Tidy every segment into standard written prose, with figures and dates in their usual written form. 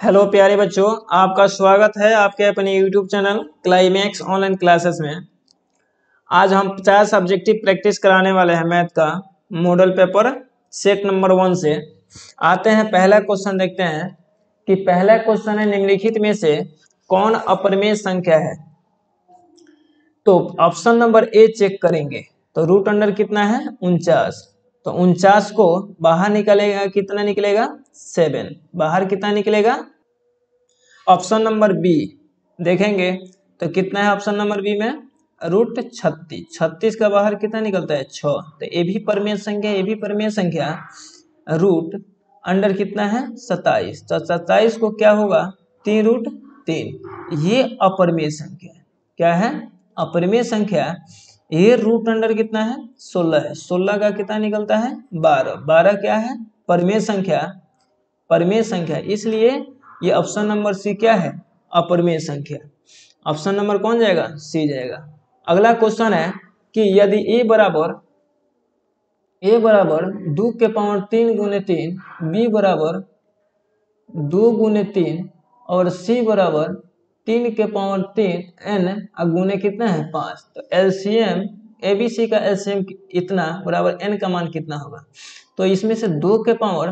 Hello प्यारे बच्चों, आपका स्वागत है आपके अपने YouTube channel climax online classes में। आज हम 50 सब्जेक्टिव प्रैक्टिस कराने वाले हैं मैथ का मॉडल पेपर सेट नंबर 1 से। आते हैं पहला क्वेश्चन देखते हैं कि पहला क्वेश्चन है निम्नलिखित में से कौन अपरिमेय संख्या है। तो ऑप्शन नंबर ए चेक करेंगे तो रूट अंडर कितना है 49। तो 49 को बाहर निकलेगा कितना निकलेगा 7। बाहर कितना निकलेगा ऑप्शन नंबर बी देखेंगे तो कितना है ऑप्शन नंबर बी में रूट 36। 36 का बाहर कितना निकलता है 6। तो ये भी परिमेय संख्या ये भी परिमेय संख्या। रूट अंडर कितना है 27। तो 27 को क्या होगा 3 रूट 3। ये अपरिमेय संख्या है। क्या है अपरिमेय संख्या। ये रूट अंडर कितना है 16 है। 16 का कितना निकलता है 12। 12 क्या है परिमेय संख्या। परिमेय संख्या इसलिए ये ऑप्शन नंबर सी क्या है अपरिमेय संख्या। ऑप्शन नंबर कौन जाएगा सी जाएगा। अगला क्वेश्चन है कि यदि a बराबर 2 के पावर 3 गुने 3, b बराबर 2 गुने 3 और c बराबर 3 के पावर 3 n गुने कितना है 5। तो एलसीएम एबीसी का एलसीएम इतना बराबर n का मान कितना होगा। तो इसमें से 2 के पावर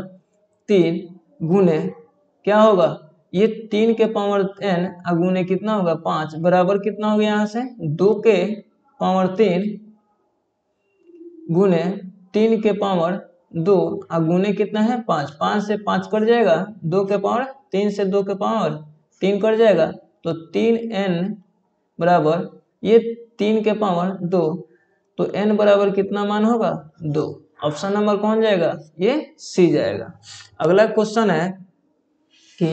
3 गुने क्या होगा ये 3 के पावर n गुने कितना होगा 5 बराबर कितना होगा यहाँ से 2 के पावर 3 गुने 3 के पावर 2 गुने कितना है 5। 5 से 5 कट जाएगा 2 के पावर 3 से 2 के पावर 3 कट जाएगा। तो 3n बराबर ये 3 के पावर 2। तो n बराबर कितना मान होगा 2। ऑप्शन नंबर कौन जाएगा ये सी जाएगा। अगला क्वेश्चन है कि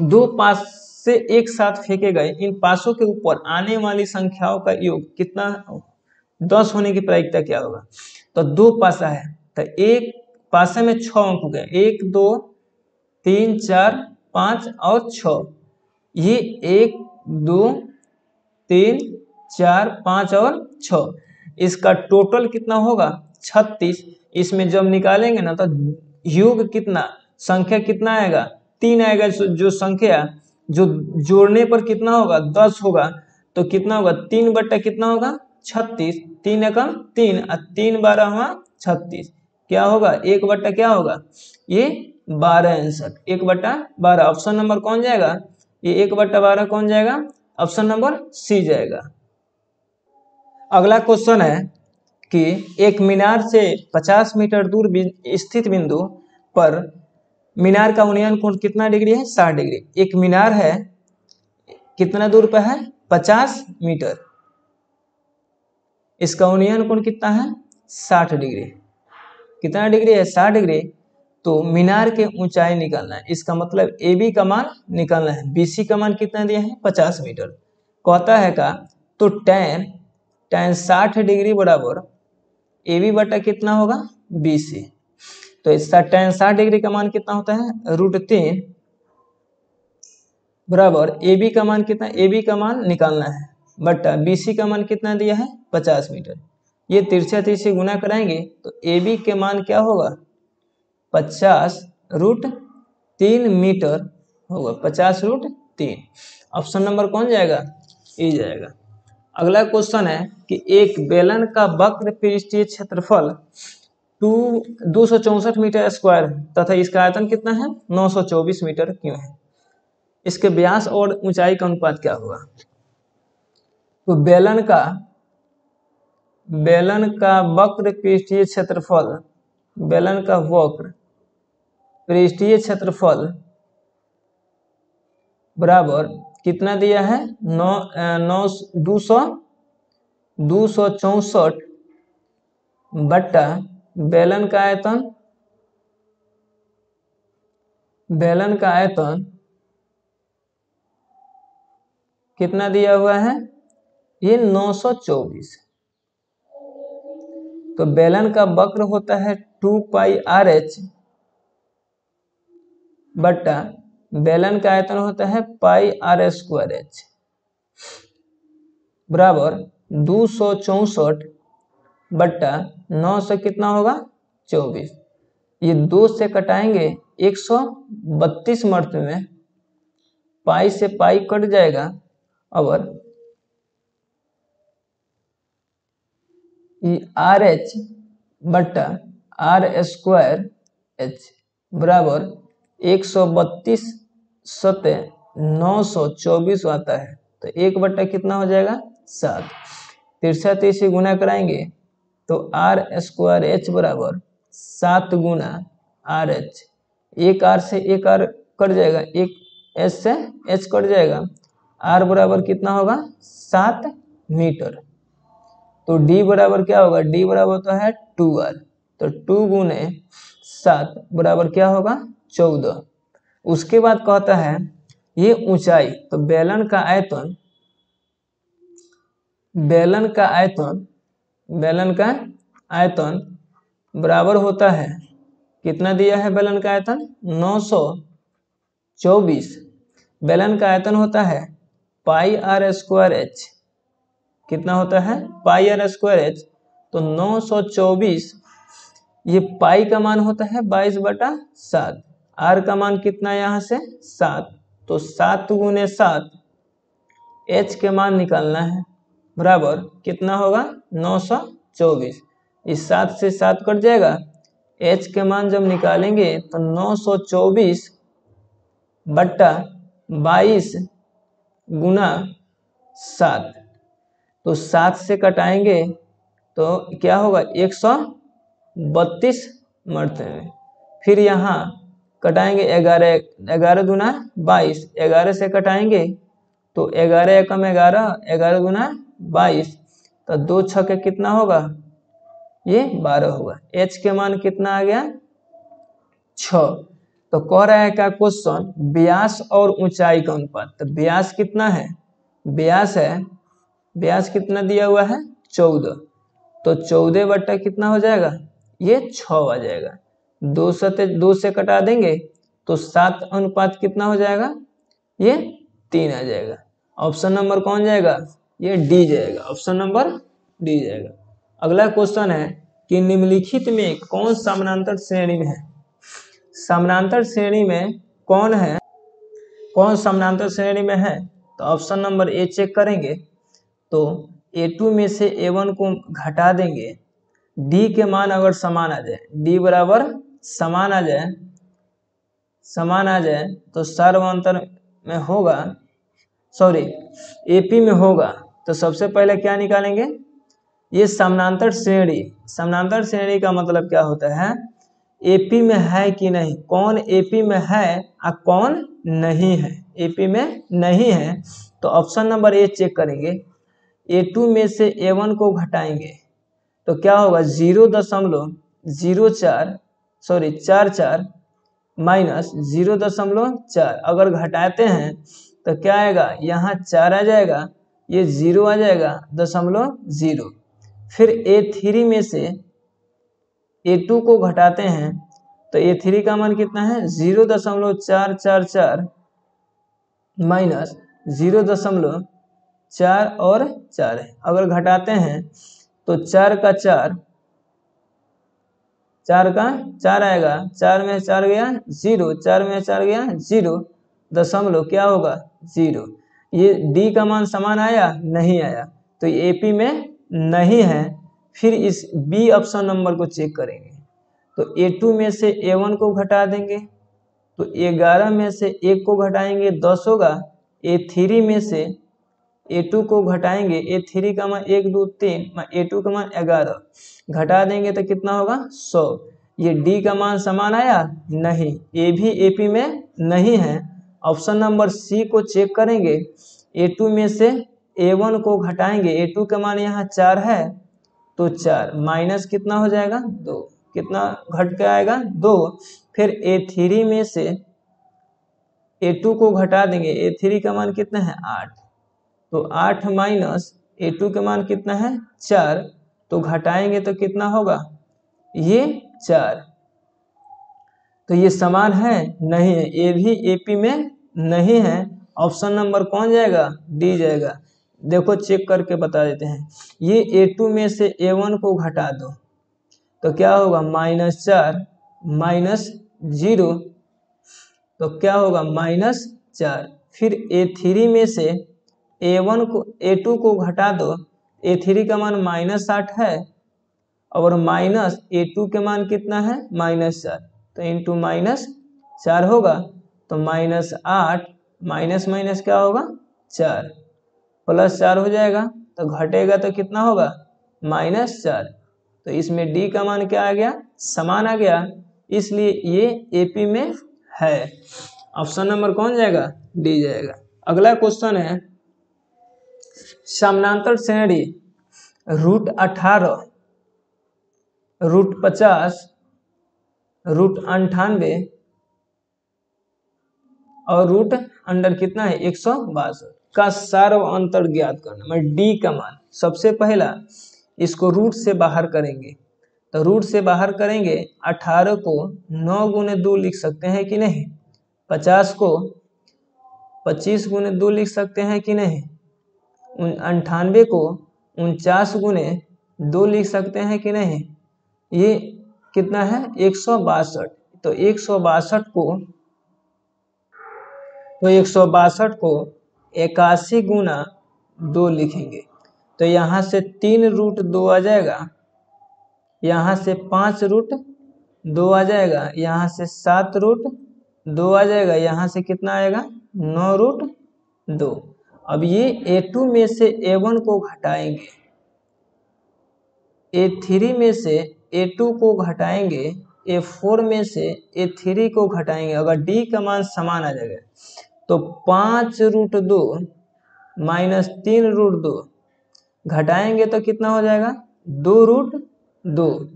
दो पास से एक साथ फेंके गए इन पासों के ऊपर आने वाली संख्याओं का योग कितना 10 होने की प्रायिकता क्या होगा। तो दो पासा है तो एक पासे में 6 अंक हो गए 1 2 3 4 5 और 6। ये 1 2 3 4 5 और 6 इसका टोटल कितना होगा 36। इसमें जब निकालेंगे ना तो योग कितना संख्या कितना आएगा 3 आएगा। जो संख्या जो जोड़ने पर कितना होगा 10 होगा। तो कितना होगा 3 बट्टा कितना होगा 36। 3 एकम 3 और 3 12 हुआ 36। क्या होगा 1 बट्टा क्या होगा ये 12 आंसर 1 बट्टा 12। ऑप्शन नंबर कौन जाएगा ये 1 बट्टा 12 कौन जाएगा ऑप्शन नंबर सी जाएगा। अगला क्वेश्चन है कि एक मीनार से 50 मीटर दूर स्थित बिंदु पर मीनार का उन्नयन कोण कितना डिग्री है 60 डिग्री। एक मीनार है कितना दूर पर है 50 मीटर। इसका उन्नयन कोण कितना है 60 डिग्री। कितना डिग्री है 60 डिग्री। तो मीनार के ऊंचाई निकालना है। इसका मतलब ए बी का मान निकालना है। बीसी का मान कितना दिया है 50 मीटर। कहता है का तो tan 60 डिग्री बराबर ए बी बटा कितना होगा बीसी। तो इसका tan 60 डिग्री का मान कितना होता है रूट 3 बराबर ए बी का मान कितना ए बी का मान निकालना है बटा बीसी का मान कितना दिया है 50 मीटर। ये तिरछा तिरछी गुना कराएंगे तो ए बी के मान क्या होगा 50 रूट 3 मीटर होगा 50 रूट 3। ऑप्शन नंबर कौन जाएगा ए जाएगा। अगला क्वेश्चन है कि एक बेलन का वक्र पृष्ठीय क्षेत्रफल 264 मीटर स्क्वायर तथा इसका आयतन कितना है 924 मीटर क्यों है। इसके व्यास और ऊंचाई का अनुपात क्या होगा। तो बेलन का वक्र पृष्ठीय क्षेत्रफल बेलन का वक्र पृष्ठीय क्षेत्रफल बराबर कितना दिया है 264 बट्टा बेलन का आयतन कितना दिया हुआ है ये 924। तो बेलन का वक्र होता है 2 पाई आर एच बट्टा बेलन का आयतन होता है पाई आर स्क्वायर एच बराबर 264 बट्टा 9 से कितना होगा 24। ये 2 से कटाएंगे 132 मर्त में पाई से पाई कट जाएगा और आर एच बट्टा आर स्क्वायर एच बराबर 132 सतह 924 आता है। तो 1 बट्टा कितना हो जाएगा 7। तिरछा तिरछी गुना कराएंगे तो आर स्क्वायर एच बराबर 7 गुना आर एच। एक आर से एक आर कट जाएगा, एक एच से एच कट जाएगा। आर बराबर कितना होगा 7 मीटर। तो डी बराबर क्या होगा, डी बराबर तो है 2r। तो 2 गुने 7 बराबर क्या होगा 14। उसके बाद कहता है ये ऊंचाई, तो बेलन का आयतन, बेलन का आयतन बराबर होता है, कितना दिया है बेलन का आयतन 924। बेलन का आयतन होता है पाई आर स्क्वायर एच। कितना होता है पाई आर स्क्वायर एच। तो 924, ये पाई का मान होता है 22/7। आर का मान कितना है यहाँ से 7। तो 7 गुने 7 एच के मान निकालना है, बराबर कितना होगा 924। इस 7 से 7 कट जाएगा। एच के मान जब निकालेंगे तो 924 बट्टा 22 गुना 7। तो 7 से कटाएंगे तो क्या होगा 132 मरतबे। फिर यहाँ कटाएंगे 11, 11 दूना 22, 11 से कटाएंगे तो 11 एकम 11, 11 दूना 22। तो 2 छक्के कितना होगा, ये 12 होगा। एच के मान कितना आ गया 6। तो कह रहा है क्या क्वेश्चन, व्यास और ऊंचाई का अनुपात। तो व्यास कितना है, व्यास है, व्यास कितना दिया हुआ है 14। तो 14 बट्टा कितना हो जाएगा, ये 6 आ जाएगा। 2 से कटा देंगे तो 7 अनुपात कितना हो जाएगा, ये 3 आ जाएगा। ऑप्शन नंबर कौन जाएगा, ये डी जाएगा। ऑप्शन नंबर डी जाएगा। अगला क्वेश्चन है कि निम्नलिखित में कौन समानांतर श्रेणी में है। समानांतर श्रेणी में कौन है, कौन समानांतर श्रेणी में है। तो ऑप्शन नंबर ए चेक करेंगे तो A2 में से A1 को घटा देंगे, D के मान अगर समान आ जाए, D बराबर समान आ जाए तो सर्वांतर में होगा, सॉरी AP में होगा। तो सबसे पहले क्या निकालेंगे, ये समानांतर श्रेणी। समानांतर श्रेणी का मतलब क्या होता है, AP में है कि नहीं, कौन AP में है और कौन नहीं है। AP में नहीं है तो ऑप्शन नंबर ए चेक करेंगे। A2 में से A1 को घटाएंगे तो क्या होगा 0.44 माइनस 0.4। अगर घटाते हैं तो क्या आएगा, यहाँ 4 आ जाएगा, ये 0 आ जाएगा 0.0। फिर A3 में से A2 को घटाते हैं तो A3 का मान कितना है 0.444 माइनस 0.4 और 4 है। अगर घटाते हैं तो 4 का 4 आएगा, 4 में 4 गया 0, 4 में 4 गया 0, दशमलव क्या होगा 0। ये डी का मान समान आया, नहीं आया, तो ये AP में नहीं है। फिर इस बी ऑप्शन नंबर को चेक करेंगे तो A2 में से A1 को घटा देंगे तो 11 में से 1 को घटाएंगे 10 होगा। A3 में से A2 को घटाएंगे, A3 का मान 1 2 3, A2 का मान 11, घटा देंगे तो कितना होगा 100। ये D का मान समान आया, नहीं, A भी AP में नहीं है। ऑप्शन नंबर सी को चेक करेंगे। A2 में से A1 को घटाएंगे, A2 का मान यहाँ 4 है तो 4 माइनस कितना हो जाएगा 2, कितना घट के आएगा 2। फिर A3 में से A2 को घटा देंगे, A3 का मान कितना है 8, तो 8 माइनस A2 का मान कितना है 4, तो घटाएंगे तो कितना होगा ये 4। तो ये समान है, नहीं है, ये भी AP में नहीं है। ऑप्शन नंबर कौन जाएगा, डी जाएगा। देखो चेक करके बता देते हैं। ये A2 में से A1 को घटा दो तो क्या होगा -4 माइनस 0, तो क्या होगा -4। फिर A3 में से A2 को घटा दो। A3 का मान -8 है और माइनस A2 के मान कितना है -4, तो इंटू -4 होगा, तो -8 माइनस माइनस क्या होगा 4 +4 हो जाएगा, तो घटेगा तो कितना होगा -4। तो इसमें D का मान क्या आ गया समान आ गया, इसलिए ये AP में है। ऑप्शन नंबर कौन जाएगा D जाएगा। अगला क्वेश्चन है समानांतर श्रेणी √18 √50 √98 और रूट अंडर कितना है 162 का सर्व अंतर ज्ञात करना। मैं D का मान सबसे पहला इसको रूट से बाहर करेंगे, तो रूट से बाहर करेंगे 18 को 9 गुने 2 लिख सकते हैं कि नहीं, 50 को 25 गुने 2 लिख सकते हैं कि नहीं, 98 को 49 गुने 2 लिख सकते हैं कि नहीं, ये कितना है 162, तो 162 को 81 गुना 2 लिखेंगे, तो यहाँ से 3√2 आ जाएगा, यहाँ से 5√2 आ जाएगा, यहाँ से 7√2 आ जाएगा, यहाँ से कितना आएगा 9√2। अब ये A2 में से A1 को घटाएंगे, A3 में से A2 को घटाएंगे, A4 में से A3 को घटाएंगे, अगर D का मान समान आ जाएगा तो 5√2 माइनस 3√2 घटाएंगे तो कितना हो जाएगा 2√2।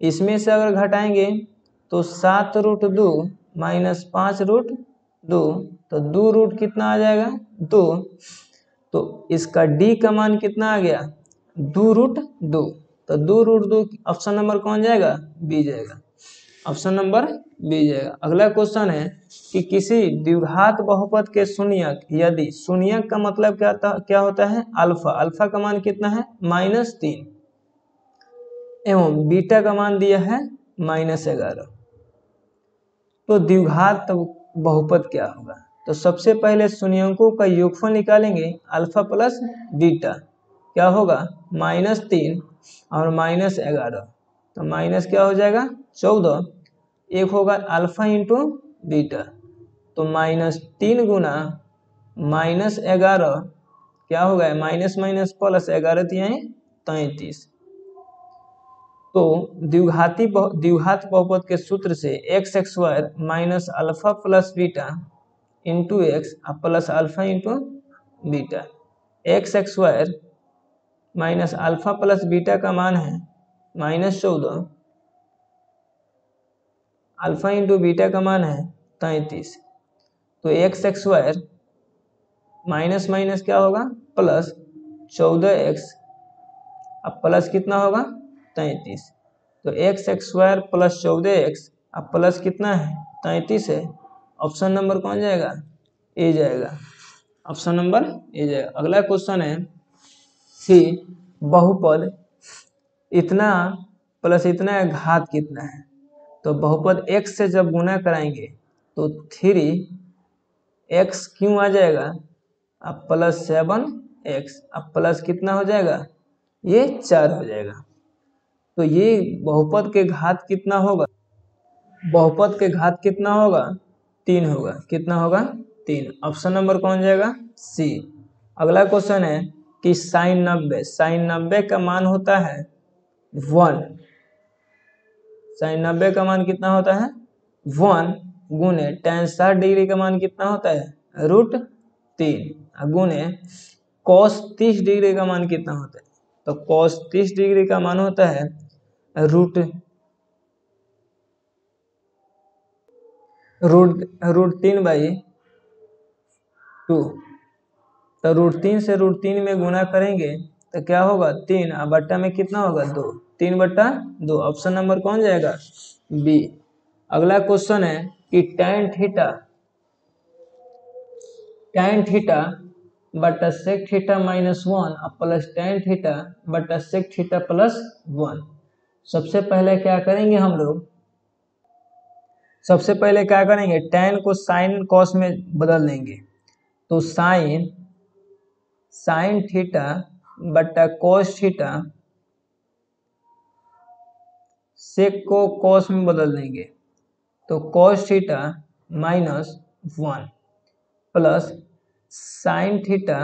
इसमें से अगर घटाएंगे तो 7√2 माइनस 5√2, तो 2 रूट कितना आ जाएगा 2, तो इसका D का मान कितना आ गया 2√2, तो 2√2 ऑप्शन नंबर कौन जाएगा B जाएगा। ऑप्शन नंबर B जाएगा। अगला क्वेश्चन है कि किसी द्विघात बहुपद के शून्यक, यदि शून्यक का मतलब क्या होता है अल्फा, अल्फा का मान कितना है -3 एवं बीटा का मान दिया है -11, तो द्विघात बहुपद क्या होगा। तो सबसे पहले शून्यकों का योगफल निकालेंगे, अल्फा प्लस बीटा क्या होगा -3 और -11, तो माइनस क्या हो जाएगा 14, एक होगा अल्फा इंटू बीटा, तो -3 गुना -11 क्या हो गया माइनस माइनस प्लस 11 33। तो द्विघात बहुपद के सूत्र से x² minus alpha plus beta into x plus alpha into beta, x² minus alpha plus beta का मान है -14, अल्फा इंटू बीटा का मान है 33, तो x² माइनस माइनस क्या होगा प्लस 14x, अब प्लस कितना होगा 33, तो x² प्लस 14x अब प्लस कितना है 33 है। ऑप्शन नंबर कौन जाएगा ए जाएगा। ऑप्शन नंबर ए जाएगा। अगला क्वेश्चन है कि बहुपद इतना प्लस इतना है घात कितना है, तो बहुपद x से जब गुना कराएंगे तो 3x क्यों आ जाएगा, अब प्लस 7x अब प्लस कितना हो जाएगा ये 4 हो जाएगा। तो ये बहुपद के घात कितना होगा, बहुपद के घात कितना होगा 3 होगा, कितना होगा 3। ऑप्शन नंबर कौन जाएगा सी। अगला क्वेश्चन है कि sin 90 का मान होता है 1, sin 90 का मान कितना होता है 1 गुने tan 60 डिग्री का मान कितना होता है √3 गुने cos 30 डिग्री का मान कितना होता है, तो cos 30 डिग्री का मान होता है √3 √3/2, तो √3 से √3 में गुना करेंगे तो क्या होगा 3 और बट्टा में कितना होगा 2, 3/2। ऑप्शन नंबर कौन जाएगा बी। अगला क्वेश्चन है कि tan थीटा बटा sec theta -1 plus tan theta बटा sec थीटा +1। सबसे पहले क्या करेंगे हम लोग, सबसे पहले क्या करेंगे tan को sin cos में बदल देंगे, तो साइन थीटा बटा कॉस थीटा, सेक को कॉस में बदल देंगे तो cos theta -1 plus sign theta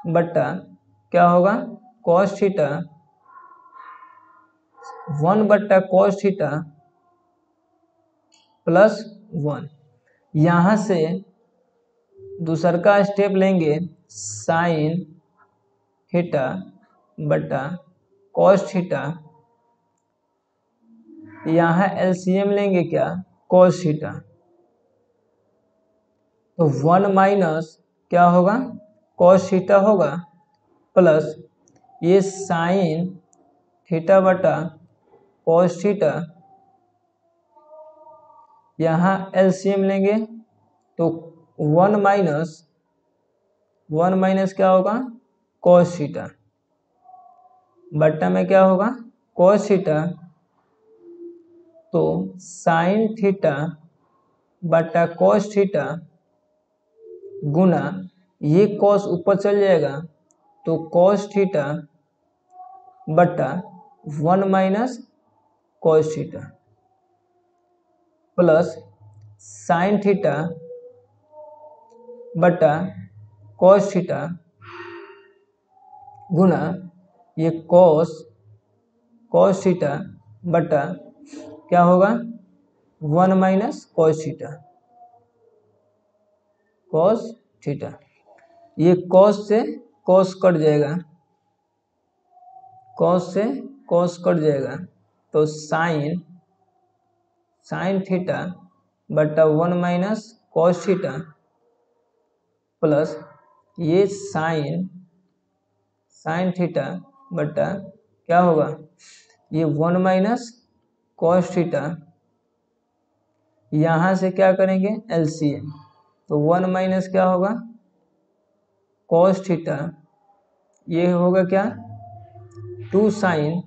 बटा क्या होगा कॉस थीटा 1 बटा कॉस थीटा +1। यहाँ से दूसर का स्टेप लेंगे साइन थीटा बटा कॉस थीटा, यहाँ एलसीएम लेंगे क्या कॉस थीटा, तो 1 माइनस क्या होगा कॉस थीटा होगा प्लस ये साइन थीटा बटा कॉस थीटा, यहाँ एलसीएम लेंगे तो 1 माइनस क्या होगा कॉस थीटा बटा में क्या होगा कॉस थीटा, तो साइन थीटा बटा कॉस थीटा गुना ये कॉस ऊपर चल जाएगा तो कॉस थीटा बटा 1 minus cos theta plus sign theta बटा कॉस थीटा गुना ये कॉस थीटा बटा क्या होगा 1 माइनस कॉस थीटा, ये कॉस से कॉस कट जाएगा, कॉस से कॉस कट जाएगा तो साइन थीटा बटा 1 माइनस कॉस थीटा प्लस ये साइन थीटा बटा क्या होगा ये 1 माइनस कॉस थीटा, यहाँ से क्या करेंगे एलसीएम तो 1 माइनस क्या होगा कॉस थीटा, ये होगा क्या 2 साइन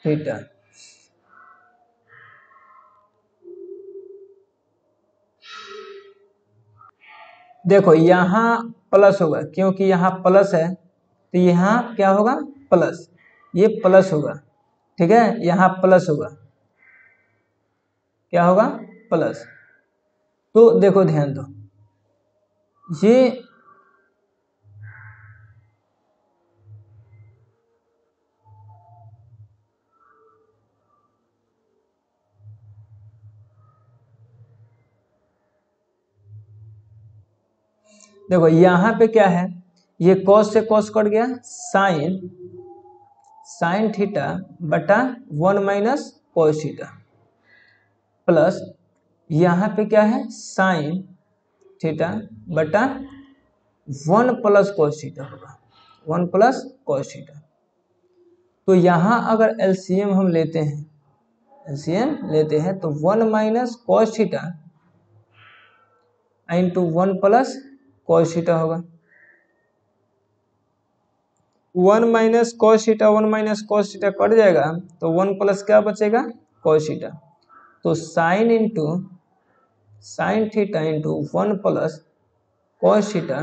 थीटा, देखो यहाँ प्लस होगा क्योंकि यहाँ प्लस है तो यहाँ क्या होगा प्लस, ये प्लस होगा ठीक है, यहाँ प्लस होगा क्या होगा प्लस, तो देखो ध्यान दो ये देखो यहाँ पे क्या है ये कॉस से कॉस कट गया साइन थीटा बटा 1 माइनस कॉस थीटा प्लस यहाँ पे क्या है साइन थीटा बटा 1 प्लस कॉस थीटा होगा 1 प्लस कॉस थीटा, तो यहाँ अगर एलसीएम हम लेते हैं तो 1 minus cos theta into 1 plus cos theta होगा, 1 माइनस कॉस थीटा कट जाएगा तो 1 प्लस क्या बचेगा कॉस थीटा, तो sine theta into 1 plus cos theta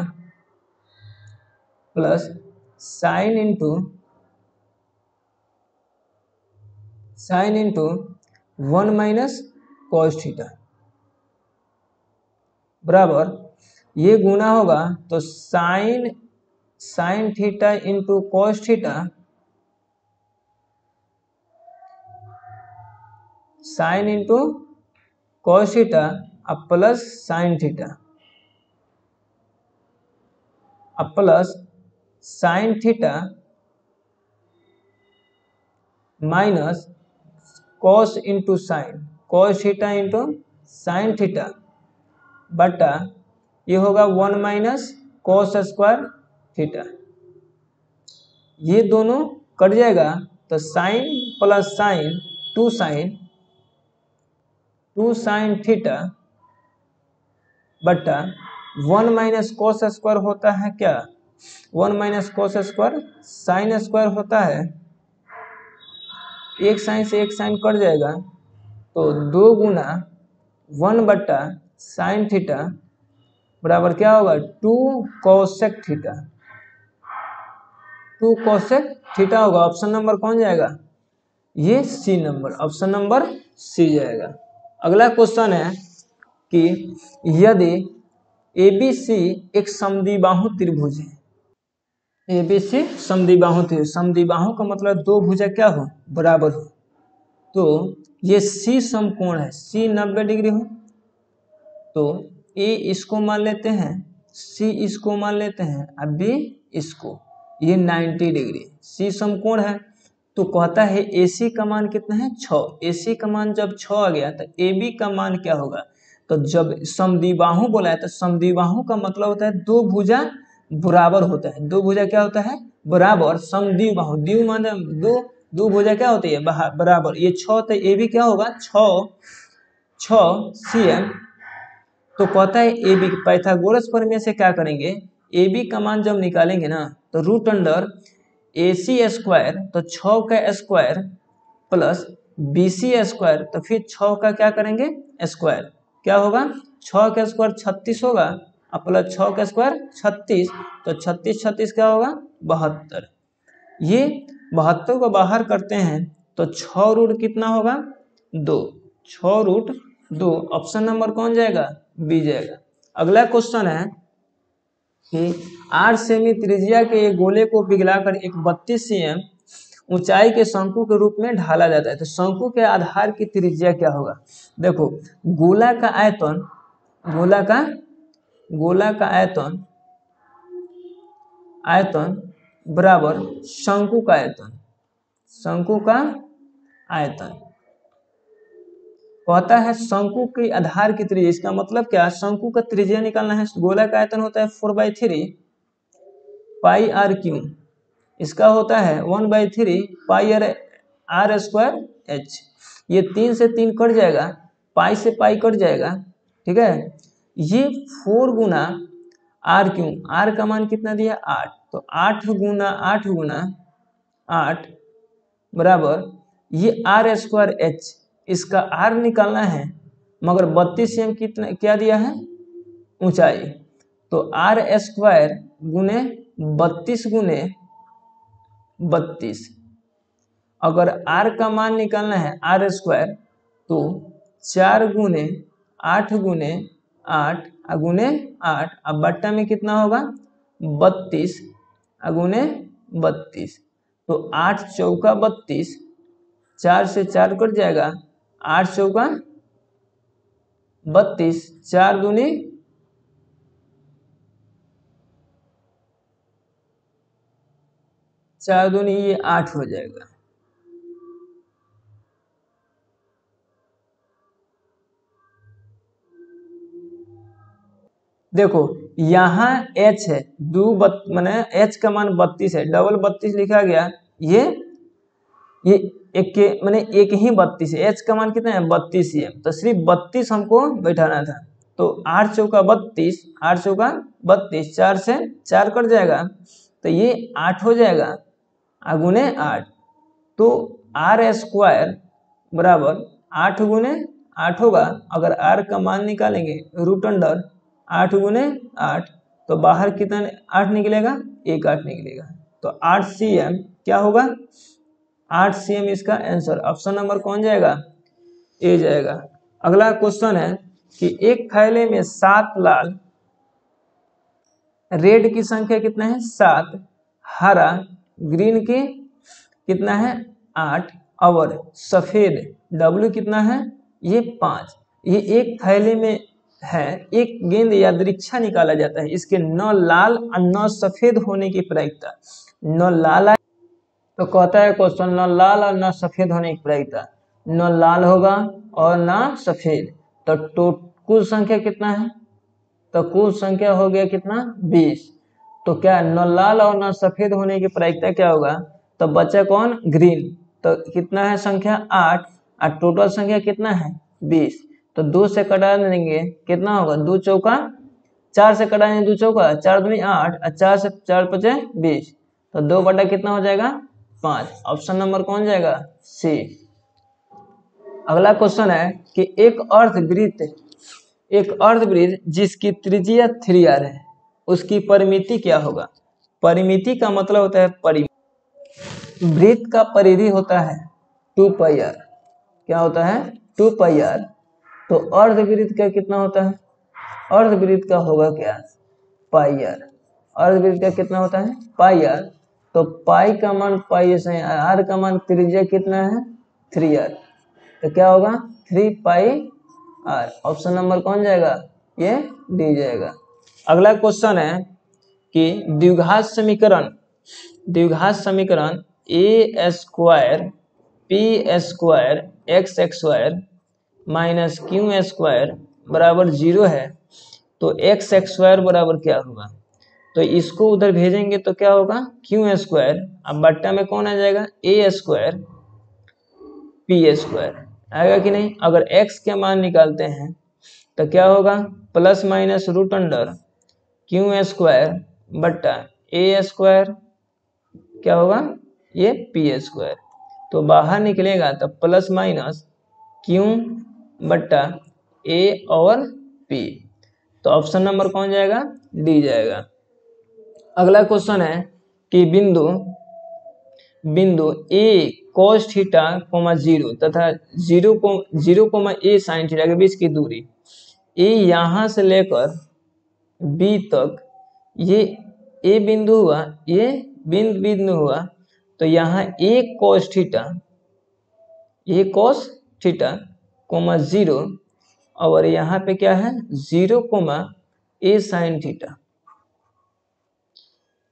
plus sine into 1 minus cos theta बराबर ये गुना होगा तो sine theta into cos theta, sine into cos theta अब प्लस साइन थीटा अब plus sine theta minus cos into sine cos theta into sine theta बटा ये होगा 1 minus cos square theta, ये दोनों कट जाएगा तो sine plus sine 2 sine theta बटा 1 माइनस कॉस स्क्वायर होता है क्या 1 minus cos square sine square होता है, एक साइन से एक साइन कट जाएगा तो 2 गुना 1/sin थीटा बराबर क्या होगा 2 कोसेक थीटा। 2 कोसेक थीटा होगा। ऑप्शन नंबर कौन जाएगा? ये C number, option number C जाएगा। अगला क्वेश्चन है कि यदि ABC एक समद्विबाहु त्रिभुज है, ABC समद्विबाहु त्रिभुज, समद्विबाहु का मतलब दो भुजा क्या हो? बराबर हो। तो ये C समकोण है, C 90 डिग्री हो, तो A इसको मान लेते हैं, C इसको मान लेते हैं, अब B इसको, ये 90 डिग्री। C समकोण है तो कहता है AC का मान कितना है? 6। AC का मान जब 6 आ गया तो AB का मान क्या होगा? तो जब समद्विबाहु बोला है तो समद्विबाहु का मतलब होता है दो भुजा बराबर होता है। दो भुजा क्या होता है? बराबर। समद्विबाहु, द्वि मान दो भुजा क्या होती है? बराबर। ये 6 तो AB क्या होगा? 6 cm। तो कहता है AB, पाइथागोरस प्रमेय से क्या करेंगे? AB का मान जब निकालेंगे ना तो रूट अंडर AC स्क्वायर, तो 6 का स्क्वायर प्लस BC स्क्वायर, तो फिर 6 का क्या करेंगे? स्क्वायर। क्या होगा? 6 का स्क्वायर 36 होगा और प्लस 6 का स्क्वायर 36, तो 36 क्या होगा? 72। ये 72 को बाहर करते हैं तो 6 रूट कितना होगा? 2। 6 रूट 2, ऑप्शन नंबर कौन जाएगा? बी जाएगा। अगला क्वेश्चन है कि 8 सेमी त्रिज्या के एक गोले को पिघलाकर एक 32 cm ऊंचाई के शंकु के रूप में ढाला जाता है, तो शंकु के आधार की त्रिज्या क्या होगा? देखो, गोला का आयतन, गोला का आयतन बराबर शंकु का आयतन, शंकु का आयतन। कहता है शंकु के आधार की त्रिज्या, इसका मतलब क्या? शंकु का त्रिज्या निकालना है। गोला का आयतन होता है 4/3 पाई आर क्यू, इसका होता है 1/3 पाई आर स्क्वायर एच। ये 3 से 3 कट जाएगा, पाई से पाई कट जाएगा, ठीक है। ये 4 गुना आर क्यू, आर का मान कितना दिया? 8, तो 8 गुना 8 बराबर ये आर स्क्वायर एच, इसका आर निकालना है, मगर 32 cm कितना क्या दिया है? ऊंचाई। तो आर स्क्वायर गुने 32 गुने 32, अगर आर का मान निकालना है आर स्क्वायर तो 4 गुने 8 गुने 8 गुने 8, अब बट्टा में कितना होगा? 32 गुने 32, तो 8 चौका 32, 4 से 4 कट जाएगा, 8 चौका 32, 4 दूनी 4 दूनी ये 8 हो जाएगा। देखो यहाँ h है, मैंने h का मान 32 है, डबल 32 लिखा गया। ये एक के मैंने एक ही 32 है, h का मान कितना है? 32 cm, तो सिर्फ 32 हमको बैठाना था। तो 8 चौका 32, 8 चौका 32, 4 से 4 कट जाएगा, तो ये 8 हो जाएगा गुने 8, तो आर स्क्वायर बराबर 8 गुने 8 होगा। अगर आर का मान निकालेंगे रूट अंडर 8 गुने 8, तो बाहर कितना 8 निकलेगा? 1 8 निकलेगा, तो 8 cm क्या होगा? 8 cm इसका आंसर, ऑप्शन नंबर कौन जाएगा? ए जाएगा। अगला क्वेश्चन है कि एक थैले में 7 लाल, रेड की संख्या कितना है? 7, हरा ग्रीन की कितना है? 8, और सफेद डब्ल्यू कितना है? ये 5। ये एक थैले में है, एक गेंद या दृक्षा निकाला जाता है, इसके न लाल और न सफेद होने की प्रायिकता, न लाल तो कहता है क्वेश्चन न लाल और न सफेद होने की प्रायिकता, न लाल होगा और न सफेद, तो कुल संख्या कितना है? तो कुल संख्या हो गया कितना? 20। तो क्या न लाल और न सफेद होने की प्रायिकता क्या होगा? तो बच्चा कौन? ग्रीन। तो कितना है संख्या? 8, और टोटल संख्या कितना है? 20। तो 2 से कटा देंगे, कितना होगा? 2 चौका 4 से कटा देंगे, 2 चौका 4 दूनी 8, और 4 से 4 पचे 20, तो 2 बटा कितना हो जाएगा? 5, ऑप्शन नंबर कौन जाएगा? सी। अगला क्वेश्चन है कि एक अर्धवृत्त जिसकी त्रिज्या 3r है उसकी परिमिति क्या होगा। परिमिति का मतलब होता है वृत्त का परिधि होता है 2πr। क्या होता है 2πr। तो अर्धवृत्त का कितना होता है, अर्धवृत्त का होगा क्या πr। अर्धवृत्त का कितना होता है πr। तो पाई का मान पाई से r का मान त्रिज्या कितना है 3r। तो क्या होगा 3πr। ऑप्शन नंबर कौन जाएगा, ये डी जाएगा। अगला क्वेश्चन है कि द्विघात समीकरण a square p square x square minus q square बराबर 0 है। तो x स्क्वायर बराबर क्या होगा, तो इसको उधर भेजेंगे तो क्या होगा q स्क्वायर, अब बट्टा में कौन आ जाएगा a स्क्वायर p स्क्वायर आएगा कि नहीं। अगर x के मान निकालते हैं तो क्या होगा plus minus root under q square बट्टा a स्क्वायर क्या होगा ये p स्क्वायर। तो बाहर निकलेगा तो प्लस माइनस q बट्टा a और p। तो ऑप्शन नंबर कौन जाएगा डी जाएगा। अगला क्वेश्चन है कि बिंदु a cos थीटा 0 तथा 0, a sin थीटा के बीच की दूरी a यहाँ से लेकर b तक ये a बिंदु हुआ, ये बिंदु हुआ। तो यहाँ a cos थीटा 0 और यहाँ पे क्या है 0, a sin थीटा।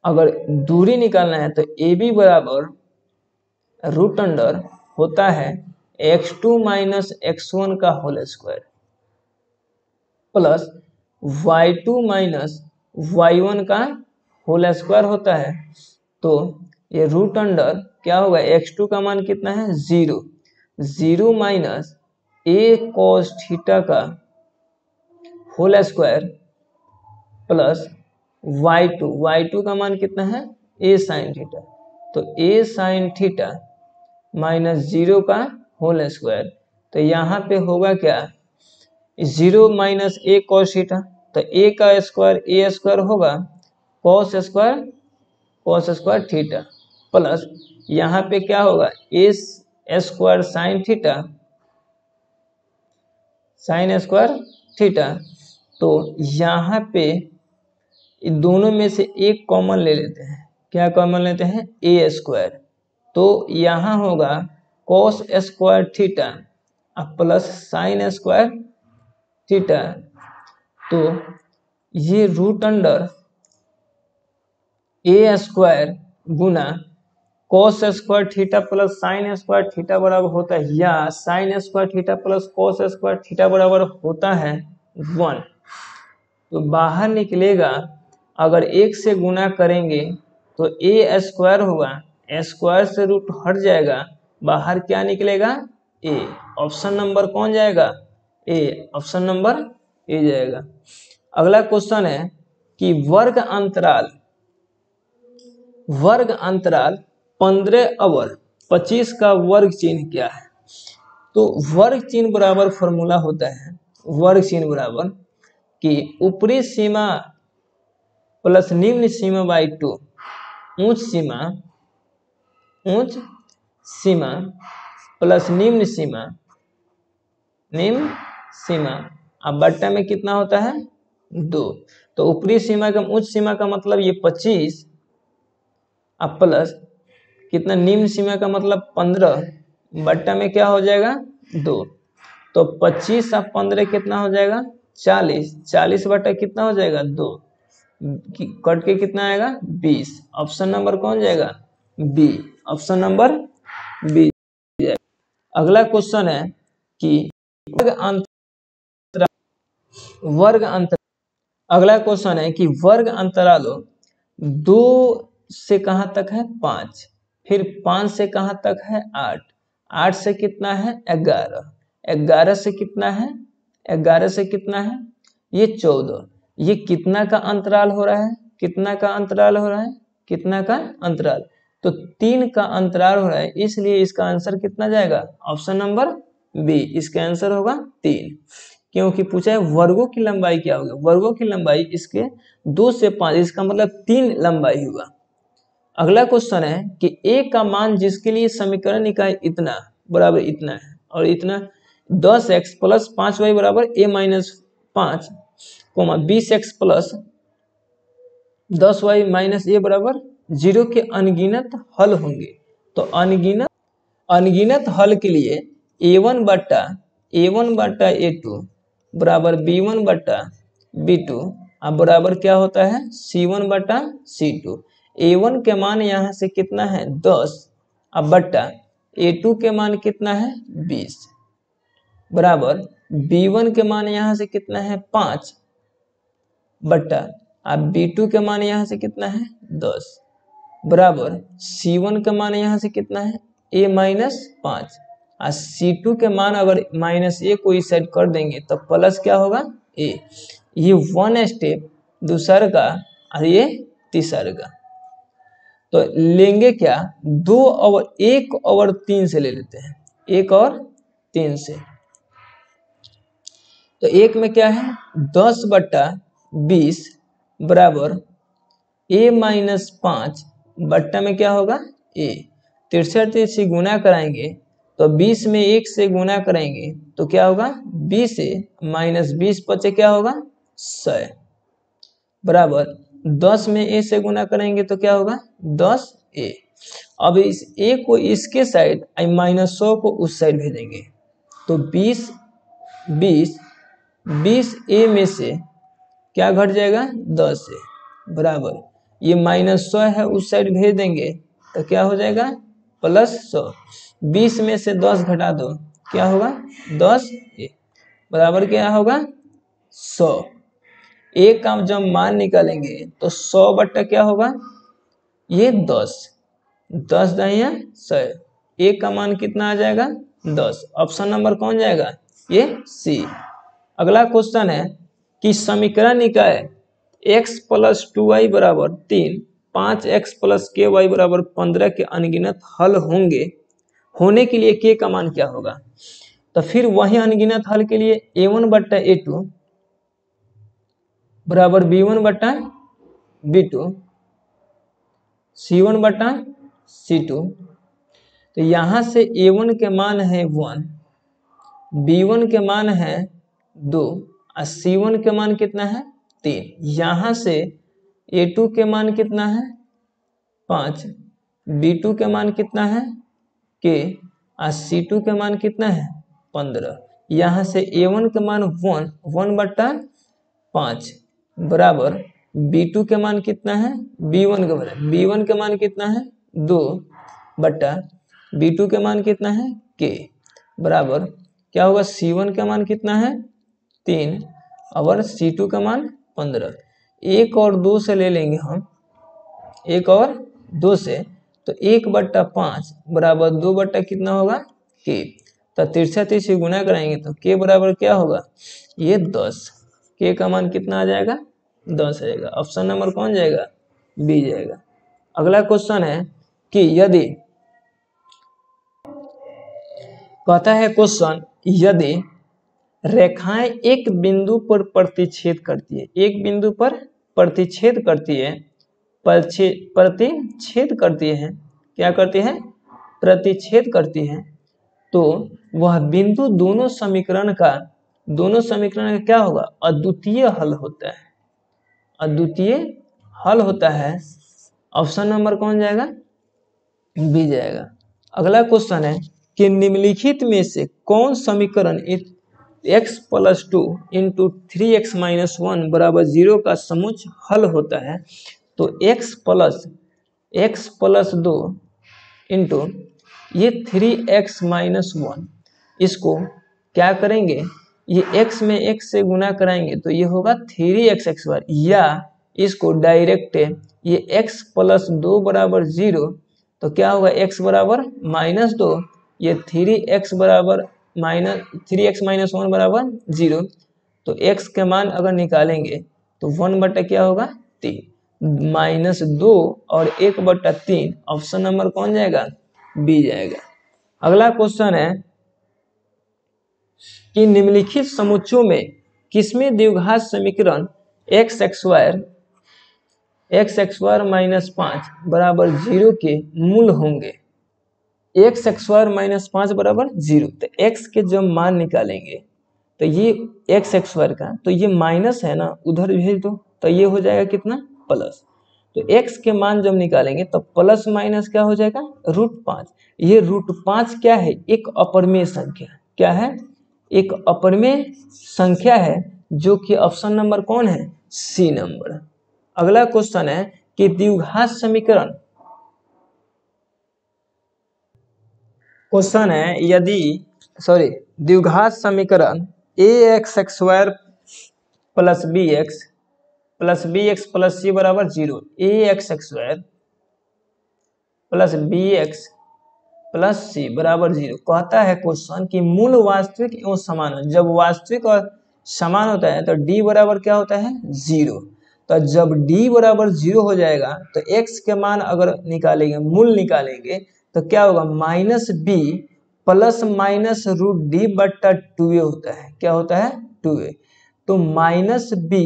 अगर दूरी निकालना है तो AB बराबर रूट अंडर होता है x2 माइनस x1 का whole square plus y2 minus y1 का होल स्क्वायर होता है। तो ये रूट अंडर क्या होगा x2 का मान कितना है 0 माइनस a cos थीटा का होल स्क्वायर प्लस y2 का मान कितना है a sin थीटा। तो a sin थीटा माइनस 0 का होल स्क्वायर। तो यहाँ पे होगा क्या 0 माइनस a cos थीटा। तो a का स्क्वायर a स्क्वायर होगा cos स्क्वायर थीटा प्लस यहाँ पे क्या होगा a square sin square theta. तो यहाँ पे दोनों में से एक कॉमन ले लेते हैं, क्या कॉमन लेते हैं a स्क्वायर। तो यहाँ होगा cos square theta plus sin square theta. तो ये रूट अंडर a स्क्वायर गुना cos square theta plus sin square theta बराबर होता है, या sin square theta plus cos square theta बराबर होता है 1। तो बाहर निकलेगा अगर 1 से गुना करेंगे तो a स्क्वायर होगा, स्क्वायर से रूट हट जाएगा, बाहर क्या निकलेगा a। ऑप्शन नंबर कौन जाएगा a, ऑप्शन नंबर ए जाएगा। अगला क्वेश्चन है कि वर्ग अंतराल 15 और 25 का वर्ग चिन्ह क्या है। तो वर्ग चिन्ह बराबर फॉर्मूला होता है, वर्ग चिन्ह बराबर कि ऊपरी सीमा प्लस निम्न सीमा बाई 2, ऊंच सीमा प्लस निम्न सीमा अब बट्टा में कितना होता है 2। तो ऊपरी सीमा का उच्च सीमा का मतलब ये 25 अब प्लस कितना निम्न सीमा का मतलब 15 बट्टा में क्या हो जाएगा 2। तो 25 अब 15 कितना हो जाएगा 40 बट्टा कितना हो जाएगा 2, कट के कितना आएगा 20। ऑप्शन नंबर कौन जाएगा बी, ऑप्शन नंबर बी। अगला क्वेश्चन है कि अगला क्वेश्चन है कि वर्ग अंतरालों 2 से कहां तक है 5, फिर 5 से कहां तक है 8, 8 से कितना है 11, 11 से कितना है 11 से कितना है ये 14। ये कितना का अंतराल हो रहा है, कितना का अंतराल हो रहा है, कितना का अंतराल, तो 3 का अंतराल हो रहा है, इसलिए इसका आंसर कितना जाएगा ऑप्शन नंबर बी। इसका आंसर होगा 3, क्योंकि पूछा है वर्गों की लंबाई क्या होगी। वर्गों की लंबाई इसके 2 से 5, इसका मतलब 3 लंबाई होगा। अगला क्वेश्चन है कि a का मान जिसके लिए समीकरण इकाई इतना बराबर इतना है और इतना 10x प्लस 5y बराबर a minus 5, 20x plus 10y minus a बराबर 0 के अनगिनत हल होंगे। तो अनगिनत हल के लिए a1 बट्टा a2 बराबर b1 बट्टा b2 अब बराबर क्या होता है c1 बट्टा c2। a1 के मान यहाँ से कितना है 10, अब बट्टा a2 के मान कितना है 20 बराबर b1 के मान यहाँ से कितना है 5 बट्टा अब b2 के मान यहाँ से कितना है 10 बराबर c1 के मान यहाँ से कितना है a माइनस 5 और c2 के मान अगर माइनस a को इस साइड कर देंगे तो प्लस क्या होगा a। ये 1 स्टेप दूसरा का और ये तीसरा का। तो लेंगे क्या 2 और 1 और 3 से ले लेते हैं, 1 और 3 से। तो एक में क्या है 10 बट्टा 20 बराबर a माइनस 5 बट्टा में क्या होगा a। 63 से गुना कराएंगे तो 20 में 1 से गुना करेंगे तो क्या होगा 20 से माइनस 20 बचे क्या होगा 100 बराबर 10 में a से गुना करेंगे तो क्या होगा 10a। अब इस a को इसके साइड माइनस 100 को उस साइड भेजेंगे तो 20 a में से क्या घट जाएगा 10 से बराबर ये माइनस 100 है उस साइड भेज देंगे तो क्या हो जाएगा प्लस 100। 20 में से 10 घटा दो क्या होगा 10a बराबर क्या होगा 100। a का जब मान निकालेंगे तो 100 बट्टा क्या होगा ये 10 दाहिया 100। a का मान कितना आ जाएगा 10। ऑप्शन नंबर कौन जाएगा ये सी। अगला क्वेश्चन है कि समीकरण निकाय x प्लस 2y बराबर 3, 5x प्लस ky बराबर 15 के अनगिनत हल होने के लिए k का मान क्या होगा। तो फिर वही अनगिनत हल के लिए a1 बट्टा a2 बराबर b1 बट्टा b2 c1 बट्टा c2। तो यहां से a1 के मान है 1, b1 के मान है 2 और c1 के मान कितना है 3। यहां से a2 के मान कितना है 5, b2 के मान कितना है k और c2 के मान कितना है 15। यहां से a1 के मान 1 बट्टा 5 बराबर b2 के मान कितना है b1 के मान कितना है 2 बट्टा b2 के मान कितना है k बराबर क्या होगा c1 का मान कितना है 3 और c2 का मान 15। 1 और 2 से ले लेंगे हम 1 और 2 से तो 1 बट्टा 5 बराबर 2 बट्टा कितना होगा k। तो 63 से गुना कराएंगे तो k बराबर क्या होगा ये 10। k का मान कितना आ जाएगा 10 आएगा। ऑप्शन नंबर कौन जाएगा बी जाएगा। अगला क्वेश्चन है कि यदि कहता है क्वेश्चन यदि रेखाएं एक बिंदु पर प्रतिच्छेद करती है, एक बिंदु पर प्रतिच्छेद करती है प्रतिच्छेद करती है क्या करती है प्रतिच्छेद करती है तो वह बिंदु दोनों समीकरण का क्या होगा अद्वितीय हल होता है, अद्वितीय हल होता है। ऑप्शन नंबर कौन जाएगा बी जाएगा। अगला क्वेश्चन है कि निम्नलिखित में से कौन समीकरण x plus 2 into 3x minus 1 बराबर 0 का समुच्च हल होता है। तो x प्लस 2 इंटू ये 3x माइनस 1 इसको क्या करेंगे ये x में x से गुना कराएंगे तो ये होगा 3x बार, या इसको डायरेक्ट ये x प्लस 2 बराबर 0 तो क्या होगा x बराबर माइनस 2 ये 3x माइनस 1 बराबर 0। तो x के मान अगर निकालेंगे तो 1 बटा क्या होगा 3 माइनस 2 और 1 बटा 3। ऑप्शन नंबर कौन जाएगा बी जाएगा। अगला क्वेश्चन है कि निम्नलिखित समुच्चयों में किसमें द्विघात समीकरण एक्स स्क्वायर माइनस 5 बराबर 0 के मूल होंगे। एक्स स्क्वायर माइनस 5 बराबर 0, तो एक्स के जब मान निकालेंगे तो ये एक्स स्क्वायर का, तो ये माइनस है ना, उधर भेज दो, तो ये हो जाएगा कितना, प्लस। तो एक्स के मान जब निकालेंगे तो प्लस माइनस क्या हो जाएगा, √5। ये √5 क्या है, एक अपरिमेय संख्या। क्या है, एक अपरिमेय संख्या है, जो कि ऑप्शन नंबर कौन है, सी नंबर। अगला क्वेश्चन है कि द्विघात समीकरण, क्वेश्चन है यदि द्विघात समीकरण ax² plus bx plus c बराबर 0, ax² plus bx plus c बराबर 0। कहता है क्वेश्चन कि मूल वास्तविक एवं समान हो। जब वास्तविक और समान होता है तो d बराबर क्या होता है, 0। तो जब d बराबर 0 हो जाएगा तो x के मान अगर निकालेंगे, मूल निकालेंगे, तो क्या होगा, -b प्लस माइनस √d बट्टा 2a होता है। क्या होता है, 2a। तो -b,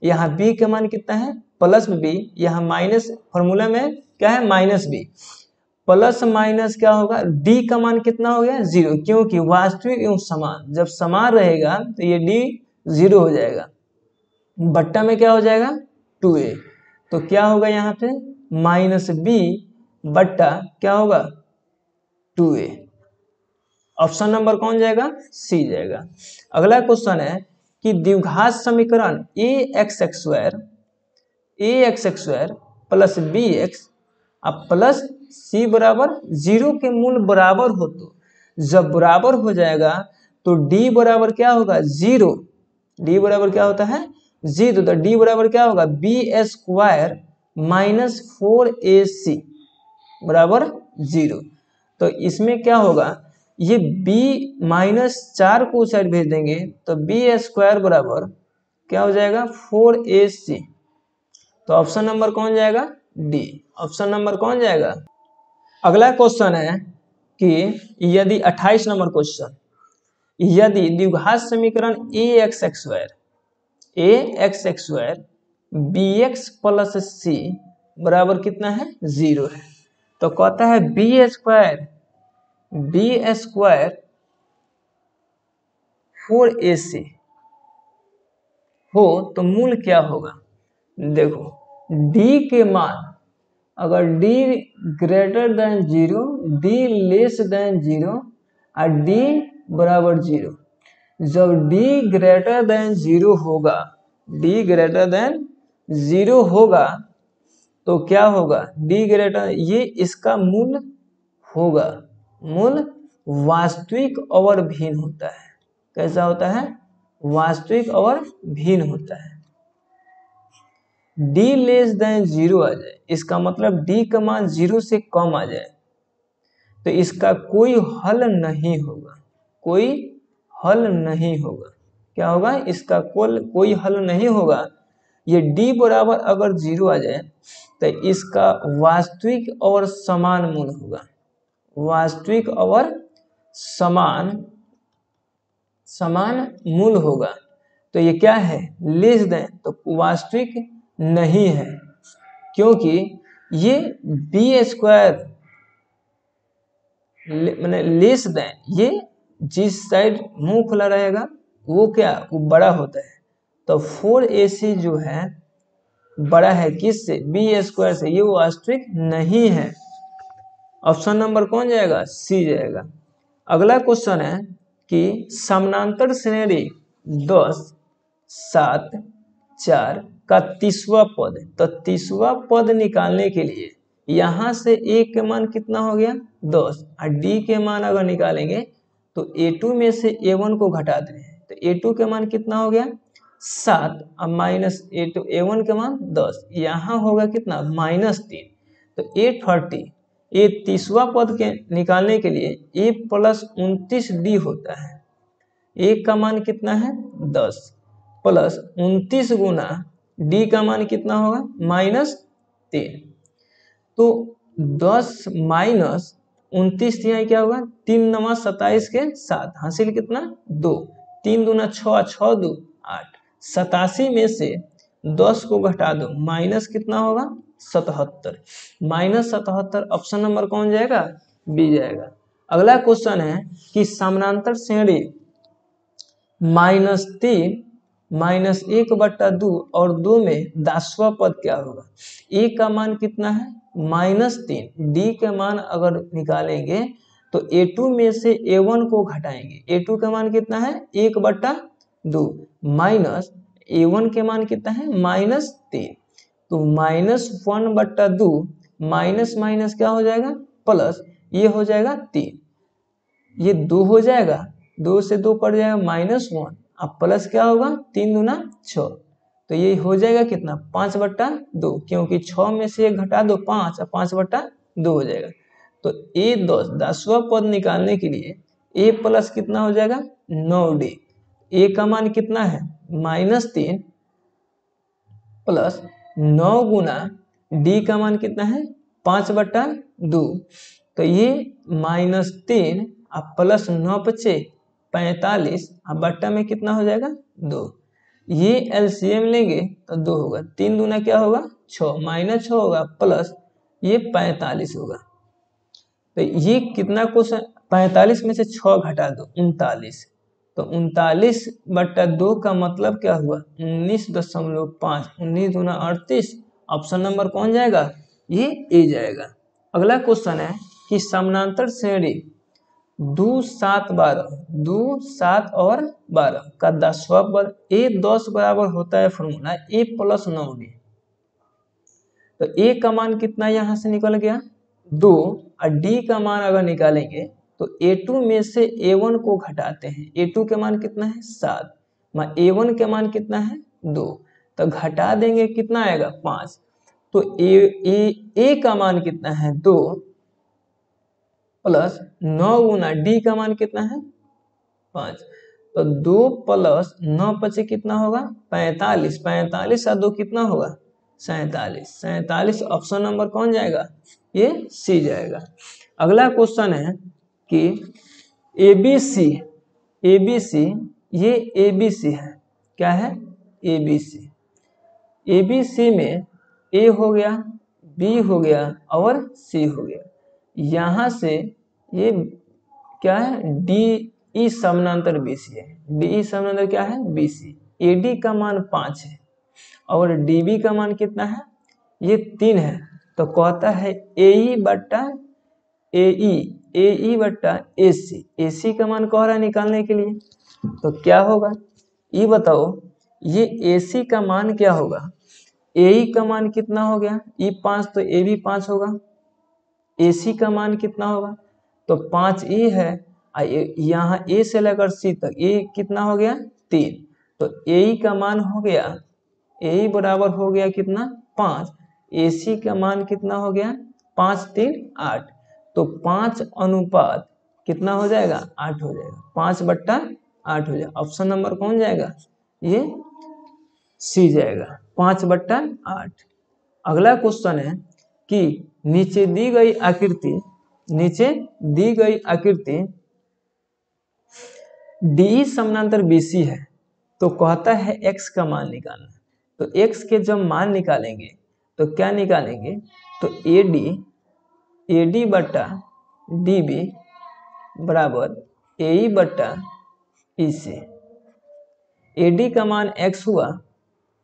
यहाँ b के मान कितना है, प्लस b, यहाँ माइनस, फॉर्मूला में क्या है, -b प्लस माइनस क्या होगा, d का मान कितना हो गया, 0, क्योंकि वास्तविक एवं समान, जब समान रहेगा तो ये d 0 हो जाएगा, बट्टा में क्या हो जाएगा, 2a। तो क्या होगा यहाँ पे, -b बट्टा क्या होगा, 2a। ऑप्शन नंबर कौन जाएगा, सी जाएगा। अगला क्वेश्चन है कि द्विघात समीकरण ax² प्लस bx अब प्लस c बराबर 0 के मूल बराबर हो, तो जब बराबर हो जाएगा तो d बराबर क्या होगा, 0। d बराबर क्या होता है, 0। तो d बराबर क्या होगा, b² माइनस 4ac बराबर 0। तो इसमें क्या होगा, ये b -4 को उस साइड भेज देंगे तो b² बराबर क्या हो जाएगा, 4ac। तो ऑप्शन नंबर कौन जाएगा, डी। ऑप्शन नंबर कौन जाएगा। अगला क्वेश्चन है कि यदि 28 नंबर क्वेश्चन, यदि द्विघात समीकरण ax² bx प्लस c बराबर कितना है, 0 है, तो कहता है b² 4ac हो तो मूल क्या होगा। देखो d के मान, अगर d greater than 0, d less than 0 और d बराबर 0, जब d ग्रेटर देन 0 होगा, d ग्रेटर देन 0 होगा तो क्या होगा, d ग्रेटर, ये इसका मूल होगा, मूल वास्तविक और भिन्न होता है। कैसा होता है, वास्तविक और भिन्न होता है। d लेस देन 0 आ जाए, इसका मतलब d का मान 0 से कम आ जाए, तो इसका कोई हल नहीं होगा, कोई हल नहीं होगा। क्या होगा, इसका कोई हल नहीं होगा। ये d बराबर अगर 0 आ जाए तो इसका वास्तविक और समान मूल होगा, वास्तविक और समान मूल होगा। तो ये क्या है, लेस देन, तो वास्तविक नहीं है, क्योंकि ये b² मैंने लेस देन, ये जिस साइड मुंह खुला रहेगा वो क्या, वो बड़ा होता है। तो 4ac जो है बड़ा है किससे, b² से, ये वास्तविक नहीं है। ऑप्शन नंबर कौन जाएगा, सी जाएगा। अगला क्वेश्चन है कि समानांतर श्रेणी 10, 7, 4 का 30वां पद, तो 30वां पद निकालने के लिए यहाँ से a के मान कितना हो गया, 10, और d के मान अगर निकालेंगे तो a2 में से a1 को घटा दें, तो a2 के मान कितना हो गया, 7, और माइनस a1 के मान 10, यहाँ होगा कितना, -3। तो a30, ये 30वां पद के निकालने के लिए a प्लस 29d होता है। a का मान कितना है, 10 प्लस 29 गुना d का मान कितना होगा, -3। तो 10 माइनस 29 यहाँ क्या होगा 3 9 27 के साथ हासिल कितना 2, 3 दूना 6, 6 2 8, 87 में से 10 को घटा दो माइनस कितना होगा 77, माइनस 77 ऑप्शन नंबर कौन जाएगा बी जाएगा। अगला क्वेश्चन है कि समानांतर श्रेणी -3 -1/2 और 2 में 10वां पद क्या होगा। ए का मान कितना है -3, डी का मान अगर निकालेंगे तो A2 में से A1 को घटाएंगे, A2 का मान कितना है 1/2 माइनस A1 के मान कितना है -3, तो -1/2 माइनस माइनस क्या हो जाएगा प्लस, ये हो जाएगा 3, ये 2 हो जाएगा, 2 से 2 कट जाएगा -1, अब प्लस क्या होगा 3 दूना 6, तो ये हो जाएगा कितना 5/2, क्योंकि 6 में से 1 घटा दो 5 और 5/2 हो जाएगा। तो A10वां पद निकालने के लिए A प्लस कितना हो जाएगा 9D, A का मान कितना है -3 प्लस 9 गुना D का मान कितना है 5/2, तो ये -3 अब प्लस 9 बचे 45, अब बट्टा में कितना हो जाएगा 2, ये एलसीएम लेंगे तो 2 होगा, 3 दूना क्या होगा 6, -6 होगा प्लस ये 45 होगा, तो ये कितना क्वेश्चन 45 में से 6 घटा दो 39, तो 39/2 का मतलब क्या हुआ 19.5, 19 दूना 38, ऑप्शन नंबर कौन जाएगा ये ए जाएगा। अगला क्वेश्चन है कि समानांतर श्रेणी 2 7 12, 2 7 और 12 का 10वां पद A10 बराबर होता है फॉर्मूला A + 9D, तो A का मान कितना यहाँ से निकल गया 2 और D का मान अगर निकालेंगे तो A2 में से A1 को घटाते हैं, A2 के मान कितना है 7, A1 के मान कितना है 2, तो घटा देंगे कितना आएगा 5, तो A का मान कितना है 2 प्लस 9 गुना D का मान कितना है 5, तो 2 + 9 बचे कितना होगा 45, 45 और 2 कितना होगा 47, 47 ऑप्शन नंबर कौन जाएगा ये सी जाएगा। अगला क्वेश्चन है कि ABC, ABC ये ABC है, क्या है ABC, ABC में A हो गया B हो गया और C हो गया, यहाँ से ये क्या है DE समानांतर BC है, DE समानांतर क्या है BC, AD का मान 5 है और DB का मान कितना है ये 3 है, तो कहता है AE बट्टा AE बट्टा AC, AC का मान कह रहा है निकालने के लिए, तो क्या होगा ये बताओ, ये AC का मान क्या होगा, AE का मान कितना हो गया E 5, तो AB 5 होगा, AC का मान कितना होगा तो 5E है, यहाँ A से लेकर C तक A कितना हो गया 3, तो AE का मान हो गया AE बराबर हो गया कितना 5, AC का मान कितना हो गया 5 3 8, तो 5 अनुपात कितना हो जाएगा 8 हो जाएगा, 5/8 हो जाएगा, ऑप्शन नंबर कौन जाएगा ये सी जाएगा 5/8। अगला क्वेश्चन है कि नीचे दी गई आकृति DE समानांतर BC है, तो कहता है x का मान निकालना, तो x के जब मान निकालेंगे तो क्या निकालेंगे, तो AD बट्टा DB बराबर AE बट्टा EC, AD का मान x हुआ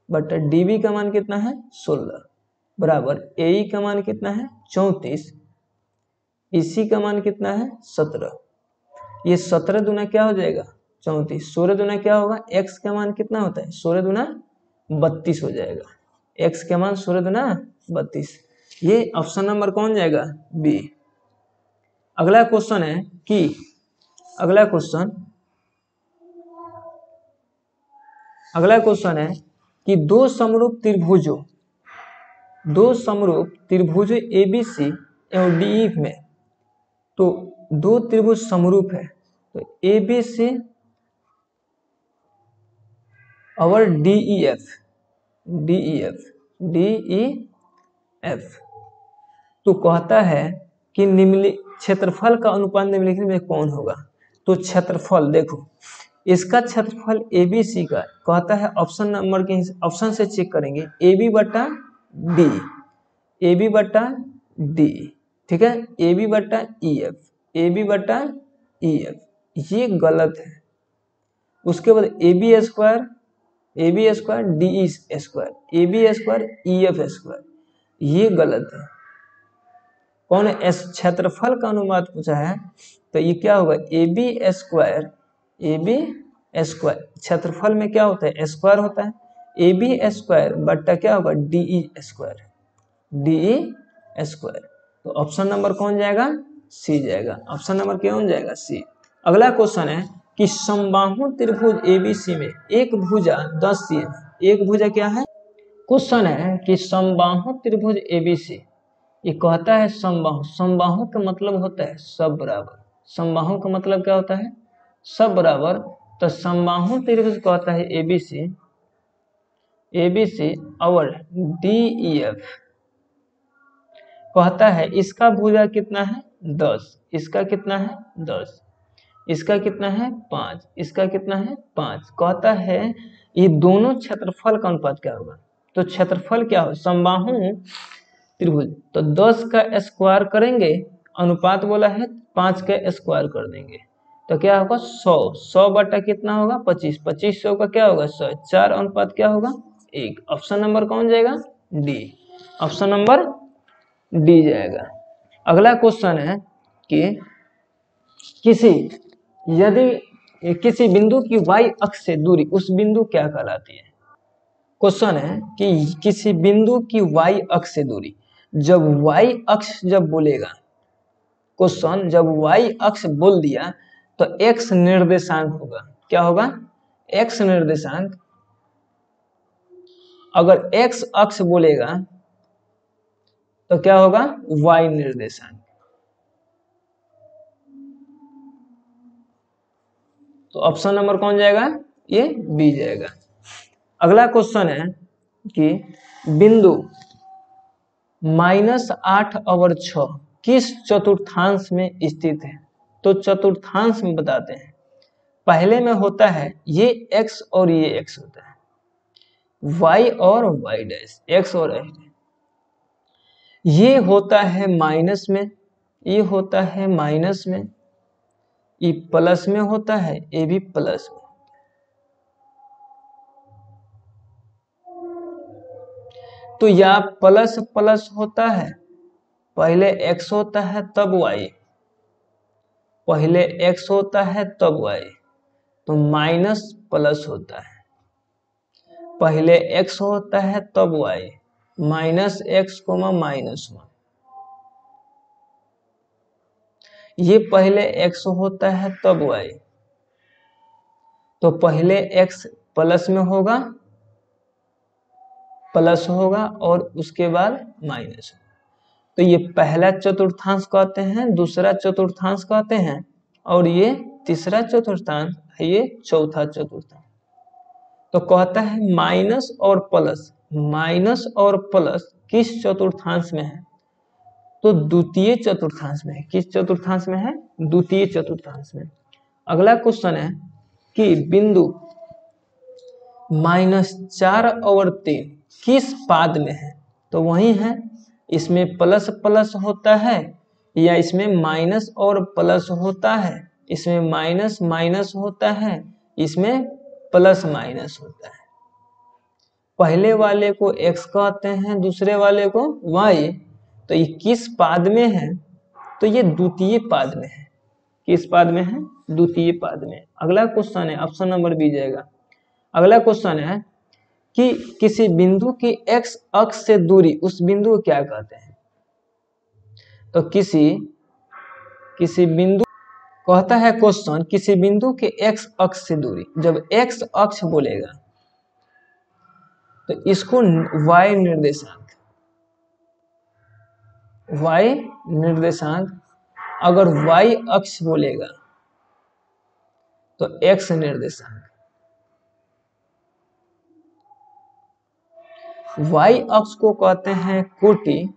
बट्टा DB का मान कितना है 16 बराबर AE का मान कितना है 34, EC का मान कितना है 17, ये 17 दूना क्या हो जाएगा 34, 16 दूना क्या होगा x का मान कितना होता है 16 दूना 32 हो जाएगा, x का मान 16 दूना 32, ये ऑप्शन नंबर कौन जाएगा बी। अगला क्वेश्चन है कि दो समरूप त्रिभुजों ABC एवं DE में, तो दो त्रिभुज समरूप है, तो ABC और DEF, तो कहता है कि क्षेत्रफल का अनुपात निम्नलिखित में कौन होगा? तो क्षेत्रफल देखो, इसका क्षेत्रफल ABC का कहता है, ऑप्शन नंबर के ऑप्शन से चेक करेंगे, AB बटा डी, AB बटा डी, ठीक है, AB बटा EF, AB बटा EF, ये गलत है। उसके बाद AB square DE square, AB square EF square, ये गलत है। कौन है? क्षेत्रफल का अनुपात पूछा है, तो ये क्या होगा? AB स्क्वायर क्षेत्रफल में क्या होता है? स्क्वायर होता है। AB स्क्वायर बट्टा क्या होगा? DE स्क्वायर, तो ऑप्शन नंबर कौन जाएगा? सी जाएगा। ऑप्शन नंबर कौन जाएगा? सी। अगला क्वेश्चन है कि समबाहु त्रिभुज ABC में एक भुजा 10 cm, एक भुजा क्या है? क्वेश्चन है कि समबाहु त्रिभुज ABC, ये कहता है समबाहु, समबाहु का मतलब होता है सब बराबर, समबाहु का मतलब क्या होता है? सब बराबर। तो समबाहु त्रिभुज कहता है ABC और DEF कहता है इसका भुजा कितना है? 10, इसका कितना है? 10, इसका कितना है? 5, इसका कितना है? 5। कहता है ये दोनों क्षेत्रफल का अनुपात क्या होगा? तो क्षेत्रफल क्या हो? समबाहु त्रिभुज, तो 10 का स्क्वायर करेंगे, अनुपात बोला है 5 का स्क्वायर कर देंगे, तो क्या होगा? 100 बटा कितना होगा? 25, 2500 का क्या होगा? 100, 4 अनुपात क्या होगा? 1। ऑप्शन नंबर कौन जाएगा? डी। ऑप्शन नंबर डी जाएगा। अगला क्वेश्चन है कि यदि किसी बिंदु की y अक्ष से दूरी, उस बिंदु क्या कहलाती है? क्वेश्चन है कि किसी बिंदु की y अक्ष से दूरी, जब y अक्ष जब बोलेगा क्वेश्चन, जब y अक्ष बोल दिया तो x निर्देशांक होगा। क्या होगा? x निर्देशांक। अगर x अक्ष बोलेगा तो क्या होगा? y निर्देशांक। तो ऑप्शन नंबर कौन जाएगा? ये बी जाएगा। अगला क्वेश्चन है कि बिंदु -8/6 किस चतुर्थांश में स्थित है? तो चतुर्थांश में बताते हैं। पहले में होता है ये x और ये x होता है, y और y डैश, x और x, ये होता है माइनस में, ये होता है माइनस में, ये प्लस में होता है, ये भी प्लस में। तो या प्लस प्लस होता है, पहले x होता है तब y, पहले x होता है तब y, तो माइनस प्लस होता है, पहले x होता है तब y, minus x comma minus 1, ये पहले x होता है तब y, तो पहले x प्लस में होगा, प्लस होगा और उसके बाद माइनस। तो ये पहला चतुर्थांश कहते हैं, दूसरा चतुर्थांश कहते हैं, और ये तीसरा चतुर्थांश है, ये चौथा चतुर्थांश। तो कहता है माइनस और प्लस किस चतुर्थांश में है? तो द्वितीय चतुर्थांश में है। किस चतुर्थांश में है? द्वितीय चतुर्थांश में। अगला क्वेश्चन है कि बिंदु -4/3 किस पाद में है? तो वही है, इसमें प्लस प्लस होता है या इसमें माइनस और प्लस होता है, इसमें माइनस माइनस होता है, इसमें प्लस माइनस होता है। पहले वाले को x कहते हैं, दूसरे वाले को y। तो ये किस पाद में है? तो ये द्वितीय पाद में है। किस पाद में है? द्वितीय पाद में। अगला क्वेश्चन है, ऑप्शन नंबर बी जाएगा। अगला क्वेश्चन है कि किसी बिंदु की x अक्ष से दूरी, उस बिंदु को क्या कहते हैं? तो किसी बिंदु कहता है क्वेश्चन, किसी बिंदु के x अक्ष से दूरी, जब x अक्ष बोलेगा तो इसको y निर्देशांक, अगर y अक्ष बोलेगा तो x निर्देशांक, y अक्ष को कहते हैं कोटि,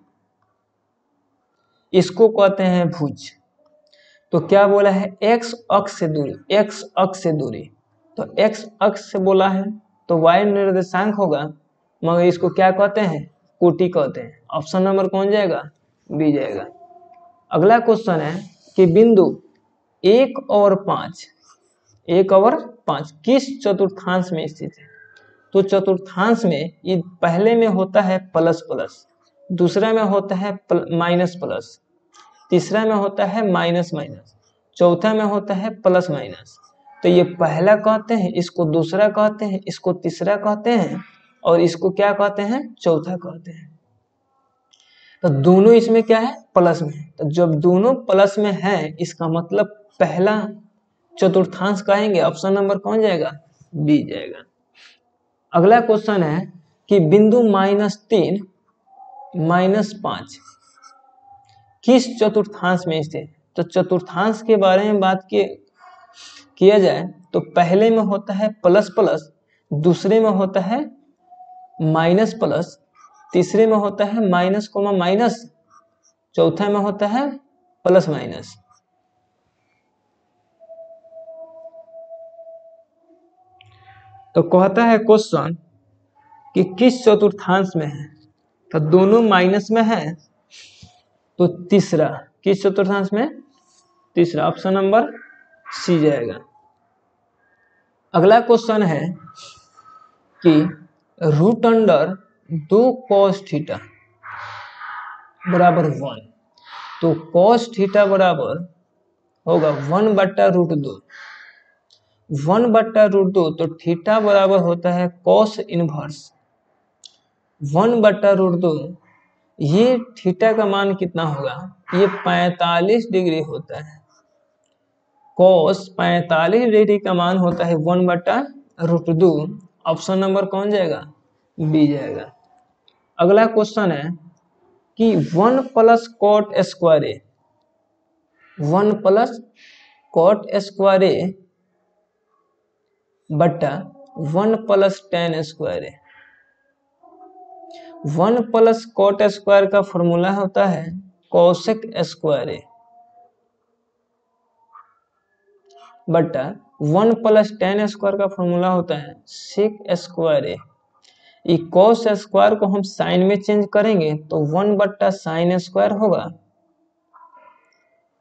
इसको कहते हैं भुज, तो क्या बोला है, एक्स अक्ष से दूरी, एक्स अक्ष से दूरी, तो एक्स अक्ष से बोला है तो y निर्देशांक होगा, मगर इसको क्या कहते हैं, कोटि कहते हैं। ऑप्शन नंबर कौन जाएगा, बी जाएगा। अगला क्वेश्चन है कि बिंदु 1 और 5, 1 और 5 किस चतुर्थांश में स्थित है। तो चतुर्थांश में ये पहले में होता है प्लस प्लस, दूसरा में होता है माइनस प्लस, तीसरा में होता है माइनस माइनस, चौथा में होता है प्लस माइनस। तो ये पहला कहते हैं, इसको दूसरा कहते हैं, इसको तीसरा कहते हैं, और इसको क्या कहते हैं, चौथा कहते हैं। तो दोनों इसमें क्या है, प्लस में। तो जब दोनों प्लस में है इसका मतलब पहला चतुर्थांश कहेंगे। ऑप्शन नंबर कौन जाएगा, बी जाएगा। अगला क्वेश्चन है कि बिंदु -3 -5 किस चतुर्थांश में स्थित है। तो चतुर्थांश के बारे में बात किया जाए तो पहले में होता है प्लस प्लस, दूसरे में होता है माइनस प्लस, तीसरे में होता है माइनस कोमा माइनस, चौथा में होता है प्लस माइनस। तो कहता है क्वेश्चन कि किस चतुर्थांश में है, तो दोनों माइनस में है, तो तीसरा किस चतुर्थांश में, तीसरा, ऑप्शन नंबर सी जाएगा। अगला क्वेश्चन है कि √2 cos थीटा बराबर 1, तो cos थीटा बराबर होगा 1/√2, 1/√2, तो थीटा बराबर होता है cos इनवर्स 1/√2। ये थीटा का मान कितना होगा, ये 45 डिग्री होता है, cos 45 डिग्री का मान होता है 1/√2। ऑप्शन नंबर कौन जाएगा, बी जाएगा। अगला क्वेश्चन है कि 1 + cot स्क्वायर ए, 1 + cot स्क्वायर ए बट्टा 1 + tan स्क्वायर ए। 1 + cot स्क्वायर का फॉर्मूला होता है कोसेक स्क्वायर ए बट्टा 1 + tan स्क्वायर का फॉर्मूला होता है सेक स्क्वायर ए। ये cos स्क्वायर को हम साइन में चेंज करेंगे तो 1/sin स्क्वायर होगा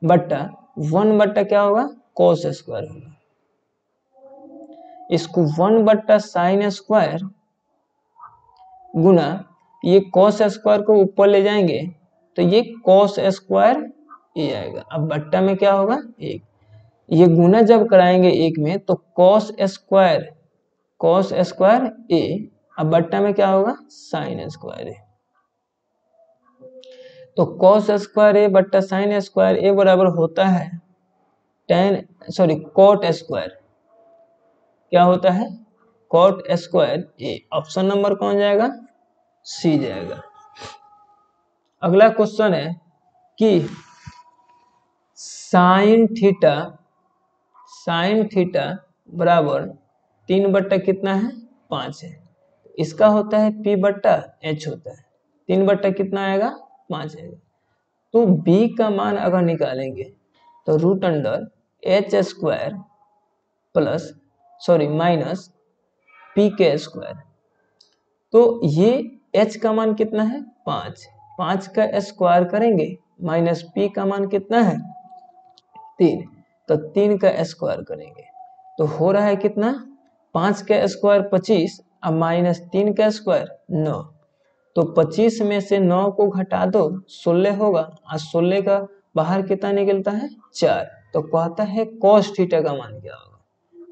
बट्टा 1/ क्या होगा, cos स्क्वायर होगा। इसको 1/sin स्क्वायर गुना ये cos स्क्वायर को ऊपर ले जाएंगे तो ये cos स्क्वायर ये आएगा। अब बट्टा में क्या होगा, 1, ये गुना जब कराएंगे 1 में तो cos स्क्वायर ए, अब बट्टा में क्या होगा, sin स्क्वायर ए। तो cos स्क्वायर ए बट्टा sin स्क्वायर ए बराबर होता है cot स्क्वायर, क्या होता है, cot स्क्वायर ए। ऑप्शन नंबर कौन जाएगा, सी जाएगा। अगला क्वेश्चन है कि sin थीटा बराबर 3 कितना है, 5 है। इसका होता है P/H होता है, 3 कितना आएगा, 5 आएगा। तो B का मान अगर निकालेंगे तो √H² माइनस PK²। तो ये H का मान कितना है, 5, 5 का स्क्वायर करेंगे माइनस P का मान कितना है, 3, तो 3 का स्क्वायर करेंगे तो हो रहा है कितना, 5 का स्क्वायर 25 और माइनस 3 का स्क्वायर 9, तो 25 में से 9 को घटा दो 16 होगा, और 16 का बाहर कितना निकलता है, 4। तो कहता है cos थीटा का मान क्या होगा।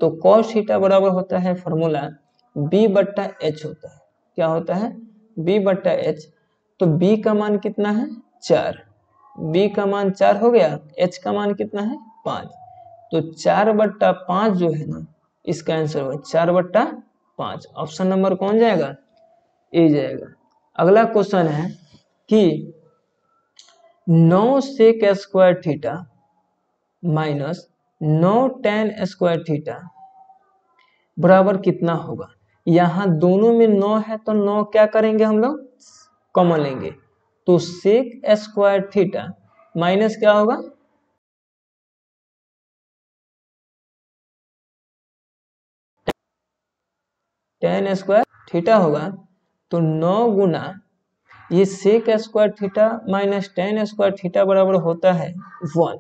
तो cos थीटा बराबर होता है फॉर्मूला B/H होता है, क्या होता है, B/H। तो B का मान कितना है, 4, B का मान 4 हो गया, H का मान कितना है, 5, तो 4/5 जो है ना, इसका आंसर होगा 4/5। ऑप्शन नंबर कौन जाएगा, ए जाएगा। अगला क्वेश्चन है कि 9 sec² theta minus 9 tan square theta बराबर कितना होगा। यहाँ दोनों में 9 है तो 9 क्या करेंगे हम लोग, कॉमन लेंगे, तो sec² थीटा माइनस क्या होगा, टेन स्क्वायर थीटा होगा। तो 9 गुना ये sec square theta minus tan square theta बराबर होता है 1।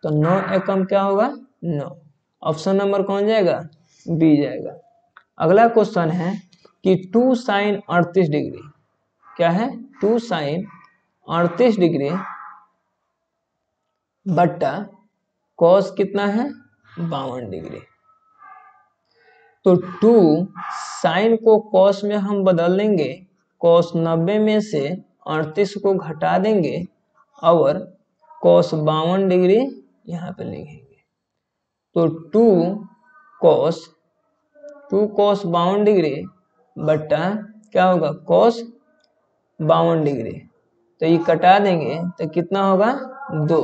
तो 9 एकम क्या होगा 9। ऑप्शन नंबर कौन जाएगा बी जाएगा। अगला क्वेश्चन है कि 2 साइन 38 डिग्री क्या है 2 साइन 38 डिग्री बट्टा कॉस कितना है 52 डिग्री। तो 2 साइन को कॉस में हम बदल देंगे, कॉस 90 में से 38 को घटा देंगे और कॉस 52 डिग्री यहाँ पे लिखेंगे। तो 2 कॉस 52 डिग्री बट्टा क्या होगा कॉस 52 डिग्री। तो ये कटा देंगे तो कितना होगा 2।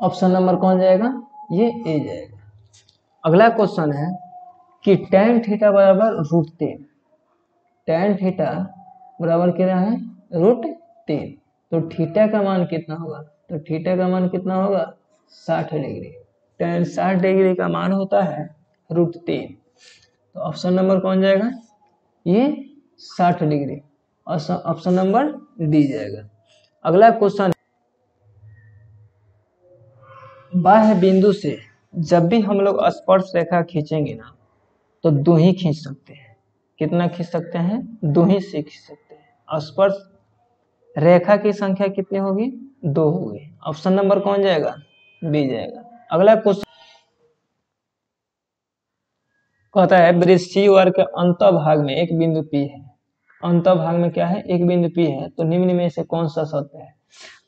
ऑप्शन नंबर कौन जाएगा ये ए जाएगा। अगला क्वेश्चन है कि tan थीटा बराबर √3। tan थीटा बराबर क्या है √3। तो थीटा का मान कितना होगा तो थीटा का मान कितना होगा 60 डिग्री। tan 60 डिग्री का मान होता है √3। तो ऑप्शन नंबर कौन जाएगा ये 60 डिग्री। ऑप्शन नंबर डी जाएगा। अगला क्वेश्चन बाह्य बिंदु से जब भी हम लोग स्पर्श रेखा खींचेंगे ना तो 2 ही खींच सकते हैं। कितना खींच सकते हैं 2 ही से खींच सकते हैं। स्पर्श रेखा की संख्या कितनी होगी 2 होगी। ऑप्शन नंबर कौन जाएगा बी जाएगा। अगला क्वेश्चन कहता है वृश्चिक वर्ग के अंतःभाग में एक बिंदु पी है। अंतःभाग में क्या है एक बिंदु पी है। तो निम्न में से कौन सा सत्य है।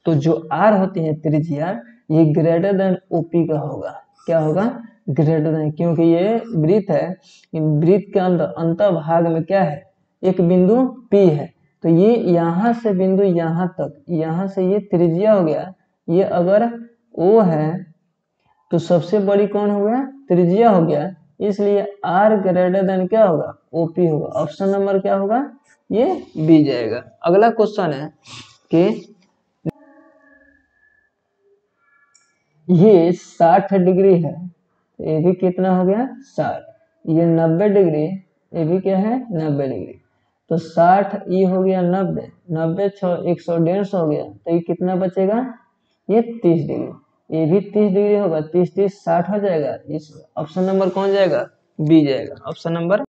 तो जो आर होती है त्रिज्या ये ग्रेटर देन ओपी का होगा। क्या होगा ग्रेटर देन, क्योंकि ये वृत्त है। वृत्त के अंदर अंतःभाग में क्या है एक बिंदु पी है। तो ये यहाँ से बिंदु यहाँ तक, यहाँ से ये त्रिज्या हो गया। ये अगर ओ है तो सबसे बड़ी कौन हो गया त्रिज्या हो गया। इसलिए आर ग्रेटर देन क्या होगा ओपी होगा। ऑप्शन नंबर क्या होगा ये बी जाएगा। अगला क्वेश्चन है कि ये 60 डिग्री है तो ये भी कितना हो गया 60। ये 90 डिग्री ये भी क्या है 90 डिग्री। तो 60 ये हो गया 90, 90 100 150 हो गया। तो ये कितना बचेगा ये 30 डिग्री। ये भी 30 डिग्री होगा। 30 30 60 हो जाएगा। इस ऑप्शन नंबर कौन जाएगा बी जाएगा। Option number